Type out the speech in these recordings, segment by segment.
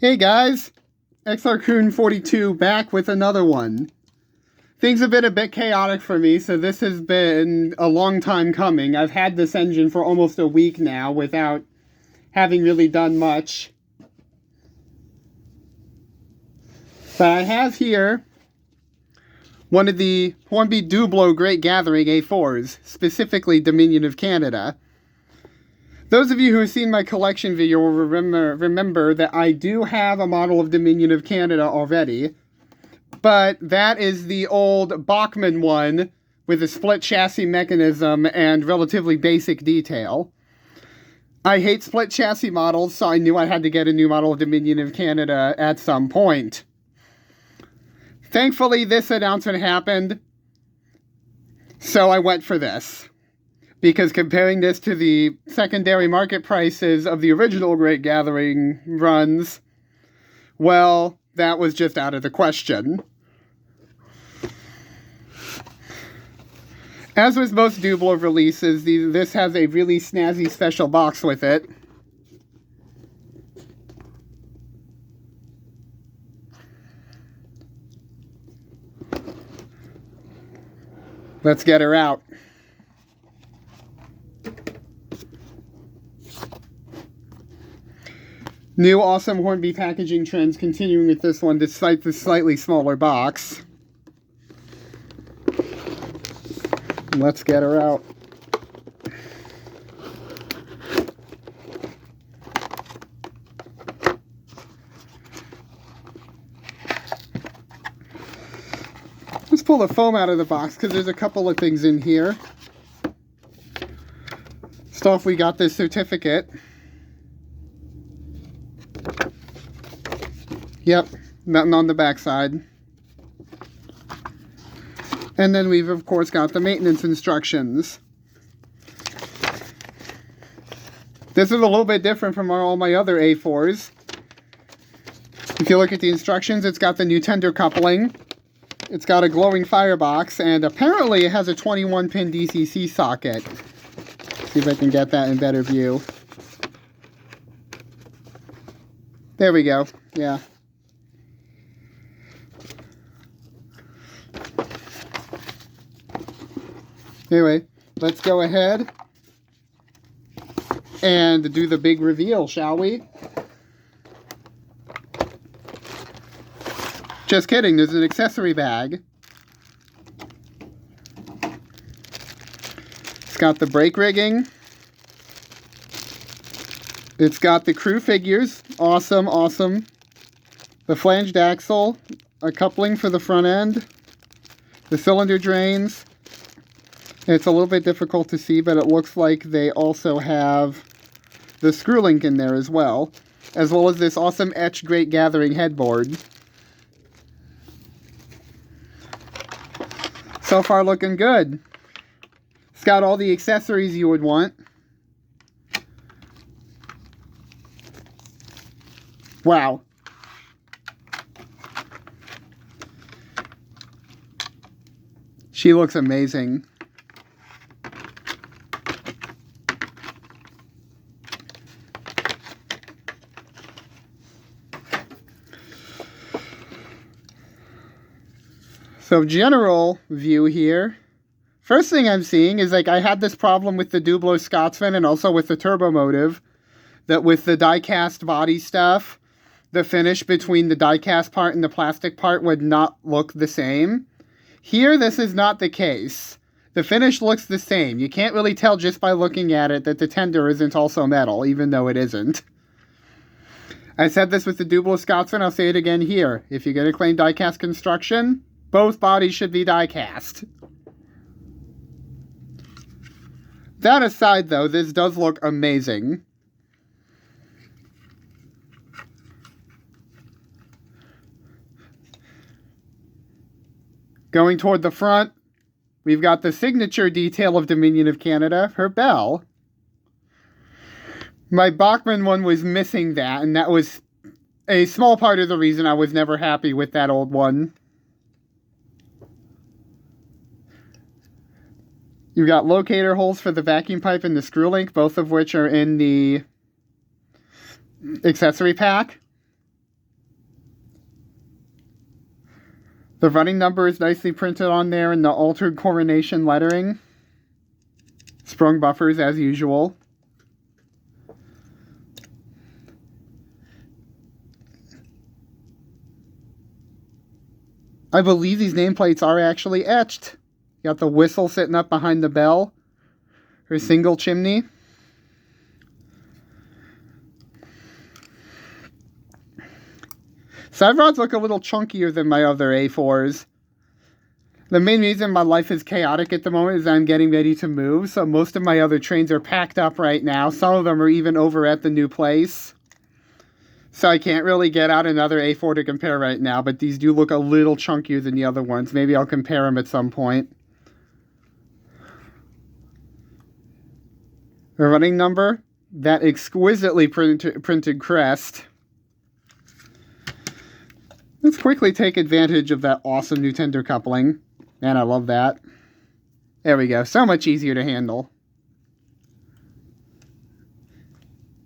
Hey guys, XRCoon42 back with another one. Things have been a bit chaotic for me, so this has been a long time coming. I've had this engine for almost a week now without having really done much. But I have here one of the Hornby Dublo Great Gathering A4s, specifically Dominion of Canada. Those of you who have seen my collection video will remember that I do have a model of Dominion of Canada already, but that is the old Bachmann one with a split chassis mechanism and relatively basic detail. I hate split chassis models, so I knew I had to get a new model of Dominion of Canada at some point. Thankfully, this announcement happened, so I went for this. Because comparing this to the secondary market prices of the original Great Gathering runs, well, that was just out of the question. As with most Dublo releases, this has a really snazzy special box with it. Let's get her out. New awesome Hornby packaging trends continuing with this one despite the slightly smaller box. Let's get her out. Let's pull the foam out of the box because there's a couple of things in here. First off, we got this certificate. Yep, nothing on the backside. And then we've, of course, got the maintenance instructions. This is a little bit different from all my other A4s. If you look at the instructions, it's got the new tender coupling. It's got a glowing firebox, and apparently it has a 21-pin DCC socket. See if I can get that in better view. There we go, yeah. Anyway, let's go ahead and do the big reveal, shall we? Just kidding, there's an accessory bag. It's got the brake rigging. It's got the crew figures. Awesome, awesome. The flanged axle, a coupling for the front end, the cylinder drains. It's a little bit difficult to see, but it looks like they also have the screw link in there as well as this awesome etched Great Gathering headboard. So far looking good. It's got all the accessories you would want. Wow. She looks amazing. So general view here. First thing I'm seeing is I had this problem with the Dublo Scotsman and also with the Turbo Motive, that with the die-cast body stuff, the finish between the die-cast part and the plastic part would not look the same. Here, this is not the case. The finish looks the same. You can't really tell just by looking at it that the tender isn't also metal, even though it isn't. I said this with the Dublo Scotsman, I'll say it again here. If you're going to claim die-cast construction, both bodies should be die-cast. That aside, though, this does look amazing. Going toward the front, we've got the signature detail of Dominion of Canada, her bell. My Bachmann one was missing that, and that was a small part of the reason I was never happy with that old one. You've got locator holes for the vacuum pipe and the screw link, both of which are in the accessory pack. The running number is nicely printed on there in the altered coronation lettering. Sprung buffers as usual. I believe these nameplates are actually etched. You got the whistle sitting up behind the bell. Her single chimney. Side rods look a little chunkier than my other A4s. The main reason my life is chaotic at the moment is I'm getting ready to move, so most of my other trains are packed up right now. Some of them are even over at the new place. So I can't really get out another A4 to compare right now, but these do look a little chunkier than the other ones. Maybe I'll compare them at some point. The running number, that exquisitely printed crest. Let's quickly take advantage of that awesome new tender coupling. Man, I love that. There we go. So much easier to handle.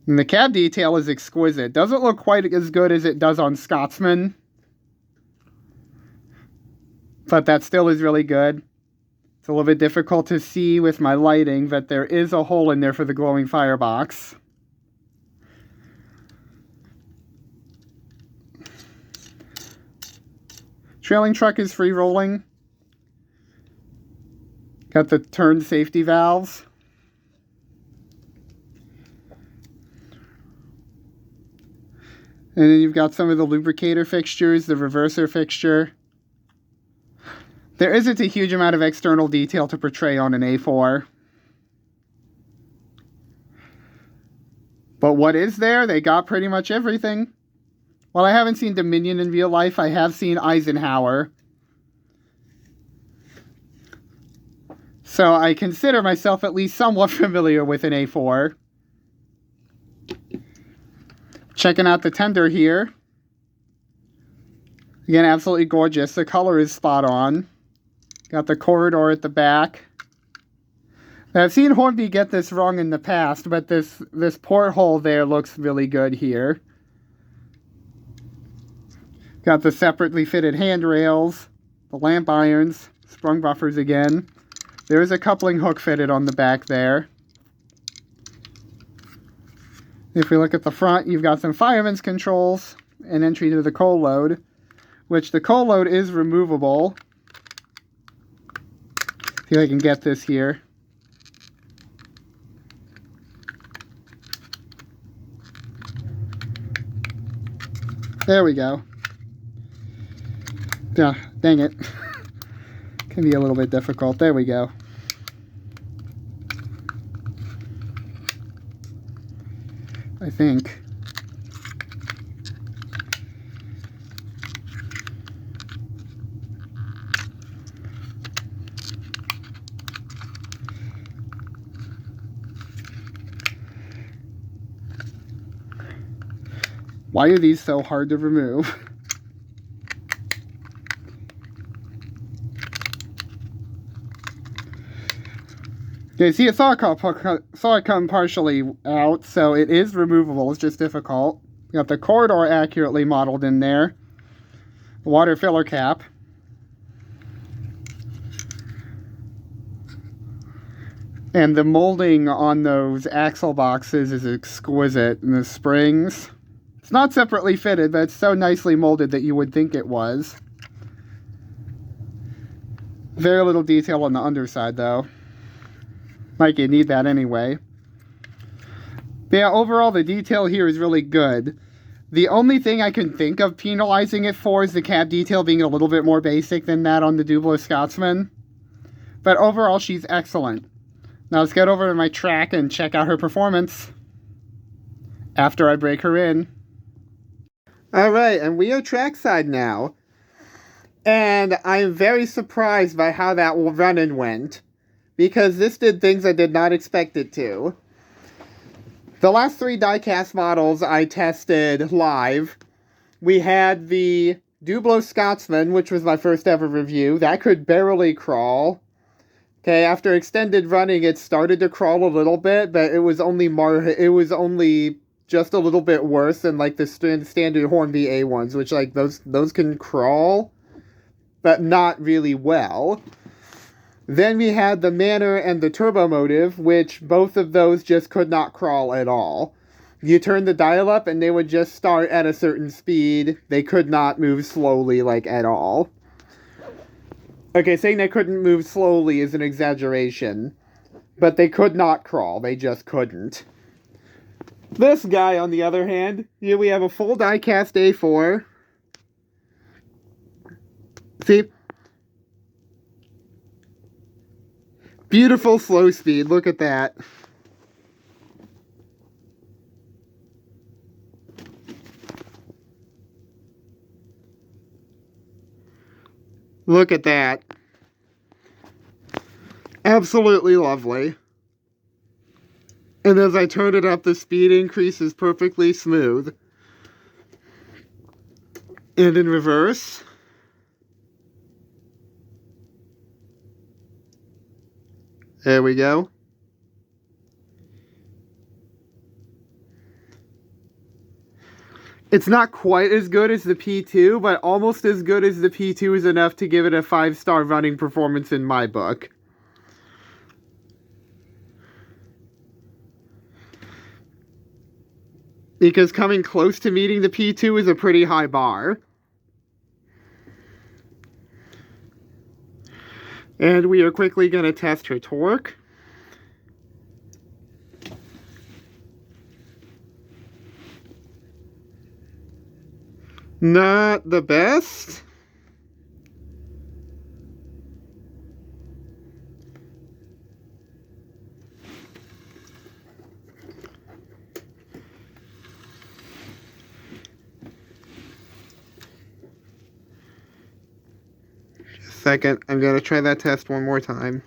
And the cab detail is exquisite. Doesn't look quite as good as it does on Scotsman. But that still is really good. It's a little bit difficult to see with my lighting, but there is a hole in there for the glowing firebox. Trailing truck is free rolling. Got the turned safety valves. And then you've got some of the lubricator fixtures, the reverser fixture. There isn't a huge amount of external detail to portray on an A4. But what is there? They got pretty much everything. While I haven't seen Dominion in real life, I have seen Eisenhower. So I consider myself at least somewhat familiar with an A4. Checking out the tender here. Again, absolutely gorgeous. The color is spot on. Got the corridor at the back. Now, I've seen Hornby get this wrong in the past, but this porthole there looks really good here. Got the separately fitted handrails, the lamp irons, sprung buffers again. There is a coupling hook fitted on the back there. If we look at the front, you've got some fireman's controls and entry to the coal load, which the coal load is removable. See if I can get this here. There we go. Yeah, dang it. Can be a little bit difficult. There we go. I think. Why are these so hard to remove? Okay, see, I saw it come partially out, so it is removable. It's just difficult. Got the corridor accurately modeled in there. Water filler cap. And the molding on those axle boxes is exquisite. And the springs. It's not separately fitted, but it's so nicely molded that you would think it was. Very little detail on the underside, though. Like, you need that anyway. But yeah, overall, the detail here is really good. The only thing I can think of penalizing it for is the cab detail being a little bit more basic than that on the Dublo Scotsman. But overall, she's excellent. Now let's get over to my track and check out her performance after I break her in. Alright, and we are trackside now. And I'm very surprised by how that run-in went. Because this did things I did not expect it to. The last 3 diecast models I tested live. We had the Dublo Scotsman, which was my first ever review. That could barely crawl. Okay, after extended running, it started to crawl a little bit, but it was only just a little bit worse than like the standard Hornby A ones, which like those can crawl. but not really well. Then we had the Manor and the Turbo Motive, which both of those just could not crawl at all. You turn the dial up and they would just start at a certain speed. They could not move slowly, like, at all. Okay, saying they couldn't move slowly is an exaggeration. But they could not crawl. They just couldn't. This guy, on the other hand, here we have a full diecast A4. See? Beautiful slow speed. Look at that. Look at that. Absolutely lovely. And as I turn it up, the speed increase is perfectly smooth. And in reverse. There we go. It's not quite as good as the P2, but almost as good as the P2 is enough to give it a 5-star running performance in my book. Because coming close to meeting the P2 is a pretty high bar. And we are quickly going to test her torque. Not the best. Just a second, I'm going to try that test one more time.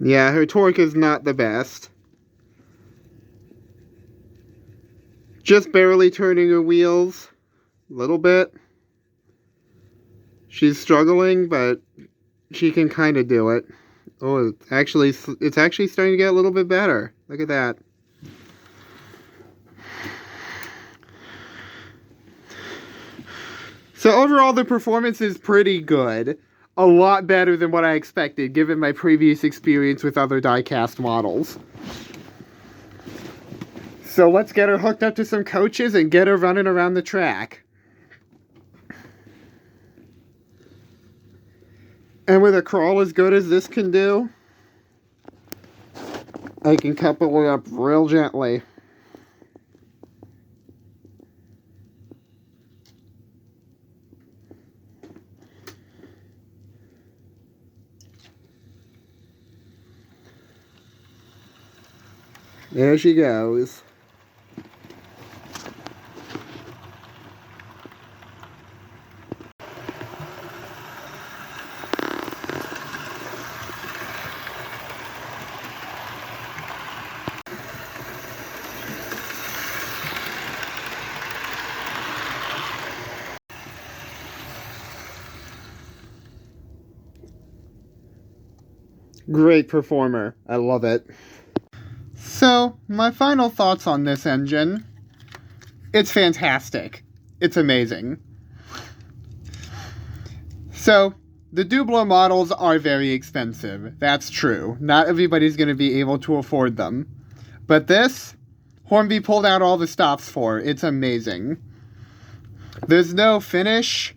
Yeah, her torque is not the best. Just barely turning her wheels. A little bit. She's struggling, but she can kind of do it. Oh, it's actually starting to get a little bit better. Look at that. So overall, the performance is pretty good. A lot better than what I expected, given my previous experience with other diecast models. So let's get her hooked up to some coaches and get her running around the track. And with a crawl as good as this can do, I can couple it up real gently. There she goes. Great performer. I love it. So, my final thoughts on this engine. It's fantastic. It's amazing. So, the Dublo models are very expensive. That's true. Not everybody's going to be able to afford them. But this, Hornby pulled out all the stops for. It's amazing. There's no finish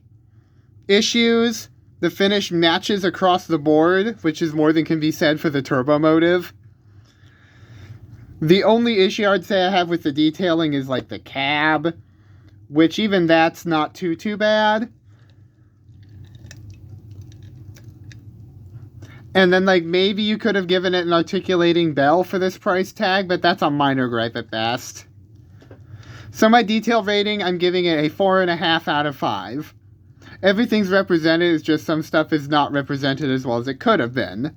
issues. The finish matches across the board, which is more than can be said for the Turbo Motive. The only issue I'd say I have with the detailing is like the cab, which even that's not too bad. And then like maybe you could have given it an articulating bell for this price tag, but that's a minor gripe at best. So my detail rating, I'm giving it a 4.5 out of 5. Everything's represented, it's just some stuff is not represented as well as it could have been.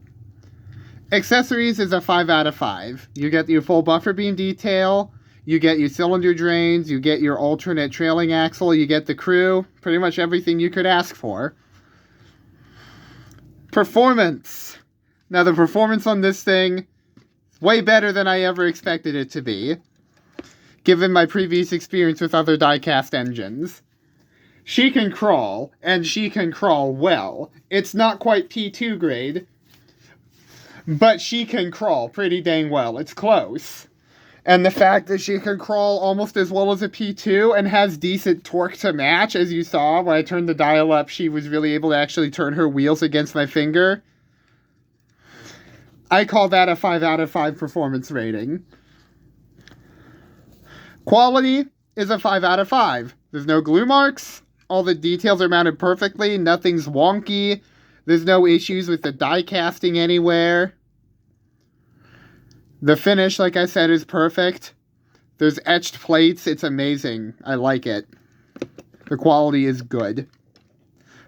Accessories is a 5 out of 5. You get your full buffer beam detail, you get your cylinder drains, you get your alternate trailing axle, you get the crew, pretty much everything you could ask for. Performance. Now the performance on this thing is way better than I ever expected it to be, given my previous experience with other diecast engines. She can crawl, and she can crawl well. It's not quite P2 grade, but she can crawl pretty dang well. It's close. And the fact that she can crawl almost as well as a P2 and has decent torque to match, as you saw when I turned the dial up, she was really able to actually turn her wheels against my finger. I call that a 5 out of 5 performance rating. Quality is a 5 out of 5. There's no glue marks. All the details are mounted perfectly. Nothing's wonky. There's no issues with the die casting anywhere. The finish, like I said, is perfect. There's etched plates. It's amazing. I like it. The quality is good.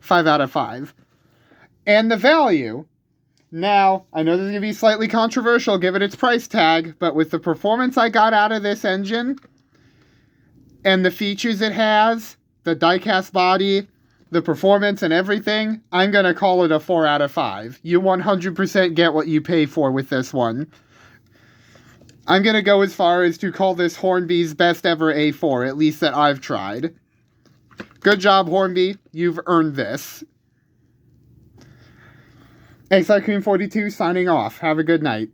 5 out of 5. And the value. Now, I know this is going to be slightly controversial given its price tag, but with the performance I got out of this engine and the features it has, the diecast body, the performance and everything, I'm going to call it a 4 out of 5. You 100% get what you pay for with this one. I'm going to go as far as to call this Hornby's best ever A4, at least that I've tried. Good job, Hornby. You've earned this. XICream42 signing off. Have a good night.